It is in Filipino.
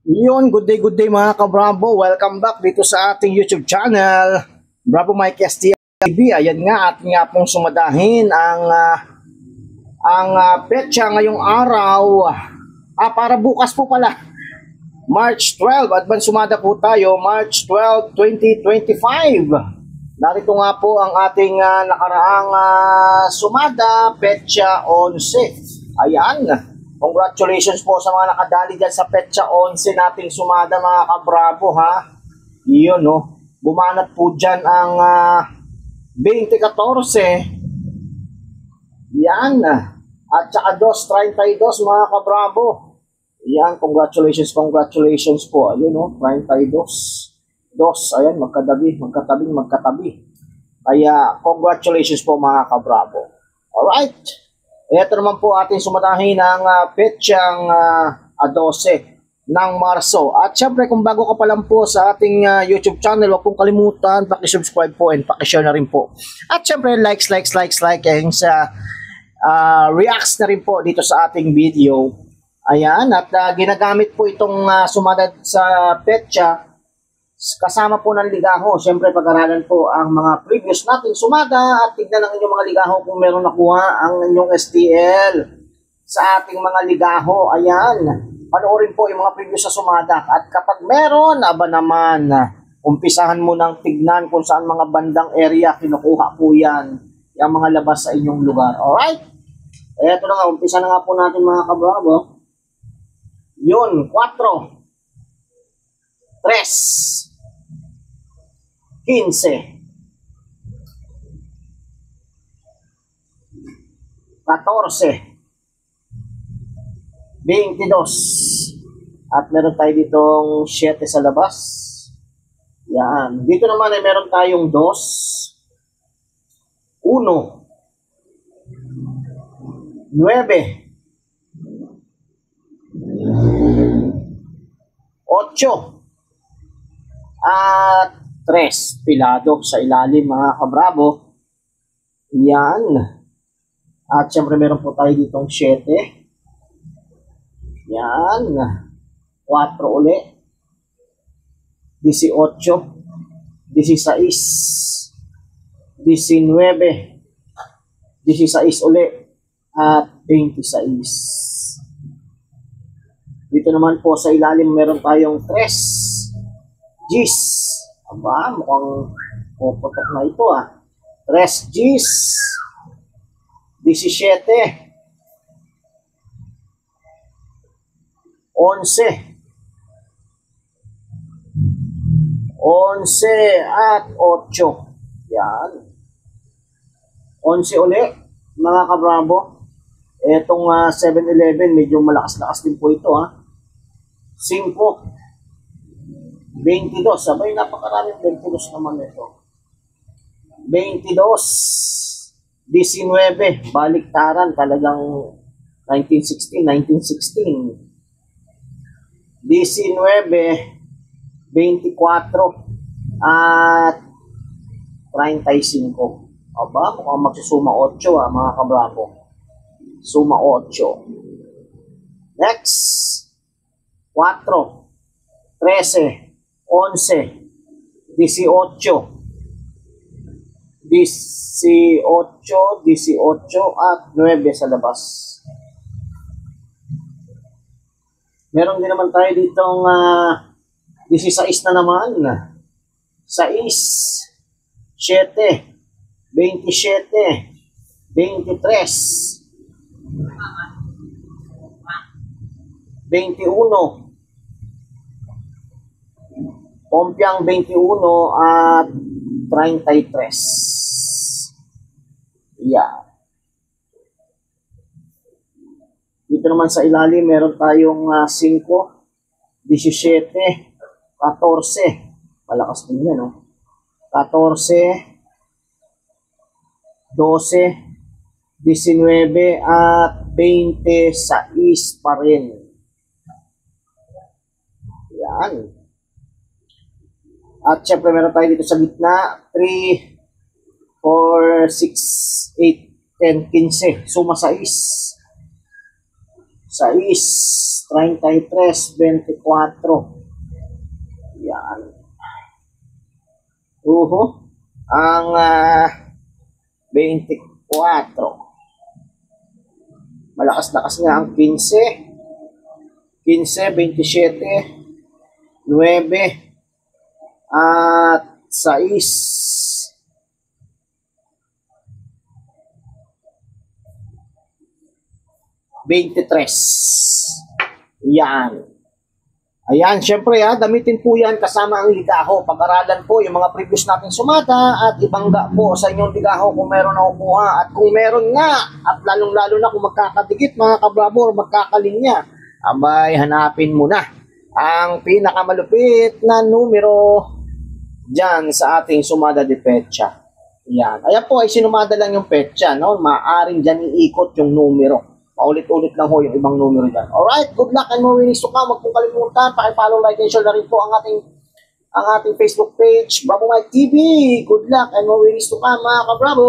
Good day mga ka-Bravo. Welcome back dito sa ating YouTube channel, Bravo Mike STL TV. Ayan nga, ating nga pong sumadahin ang petsa ngayong araw. Para bukas po pala, March 12. Advance sumada po tayo, March 12, 2025. Narito nga po ang ating nakaraang sumada, petsa 11. Ayan. Congratulations po sa mga nakadali dyan sa petsa 11 nating sumada mga ka-Bravo ha. Iyon no. Bumanat po dyan ang 2014. Yan. At saka 2.32 mga ka-Bravo. Yan. Congratulations po. Ayun no. 32. Ayan. Magkatabi. Kaya congratulations po mga ka-Bravo. Alright. Ito naman po ating sumadahin ang petsang 12 ng Marso. At syempre kung bago ka pa lang po sa ating YouTube channel, huwag pong kalimutan, pakisubscribe po and pakishare na rin po. At syempre likes and sa reacts na rin po dito sa ating video. Ayan, at ginagamit po itong sumada sa petsa kasama po ng ligaho. Siyempre, pag-aralan po ang mga previous nating sumada at tignan ang inyong mga ligaho kung meron nakuha ang inyong STL sa ating mga ligaho. Ayan, panoorin po yung mga previous na sumada. At kapag meron, aba naman, umpisahan mo ng tignan kung saan mga bandang area kinukuha po yan, yung mga labas sa inyong lugar. Alright? Eto na nga, umpisa na nga po natin mga ka-Bravo. Yun, 4. 3, 15, 14, 22, at meron tayo ditong 7 sa labas. Yan. Dito naman ay meron tayong 2, 1, 9, 8, at 3 pilado sa ilalim mga ka-Bravo. Yan. At syempre meron po tayo ditong 7. Yan. 4 uli. 18. 16. 19. 16 uli. At 26. Dito naman po sa ilalim meron tayong 3 Gs. Aba, mukhang puputok na ito 3 Gs. 17. 11. 11 at 8. Yan. 11 uli, mga ka-Bravo. Etong 7-Eleven, medyo malakas-lakas din po ito 5. 22. Sabay, napakaraming 22 naman ito. 22. 19. Baliktaran. Talagang 1916. 19. 24. At 35. Aba, mukhang magsusuma 8 mga ka-Bravo. Suma 8. Next. 4. 13. 11, 18, 18 at 9 sa labas. Meron din naman tayo ditong 16 na naman. 6, 7, 27, 23, 21, Pompiang 21 at 33. Yeah. Dito naman sa ilalim, meron tayong 5, 17, 14. Malakas din yan, 14, 12, 19 at 26 pa rin. Yan. At syempre meron tayo dito sa gitna, 3, 4, 6, 8, 10, 15. Suma 6. 6, 33, 24. Yan. Ang 24. Malakas-lakas nga ang 15, 27, 9, at 6. Yan. Ayan, syempre gamitin po yan kasama ang ligaho. Pag-aralan po yung mga previous nating sumata at ibangga po sa inyong ligaho kung meron na kukuha. At kung meron nga, at lalong-lalo na kung magkakadikit mga kabravo, magkakalinya, abay, hanapin mo na ang pinakamalupit na numero dyan sa ating sumada de pecha. Yan. Ayan po ay sinumada lang yung pecha, no? Maaring dyan iikot yung numero. Paulit-ulit lang ho yung ibang numero dyan. Alright, good luck and more winnings to come. Huwag pong kalimutan, pakipollow, like, and share na rin po ang ating Facebook page, Bravo Mike TV. Good luck and more winnings to come, mga ka-Bravo!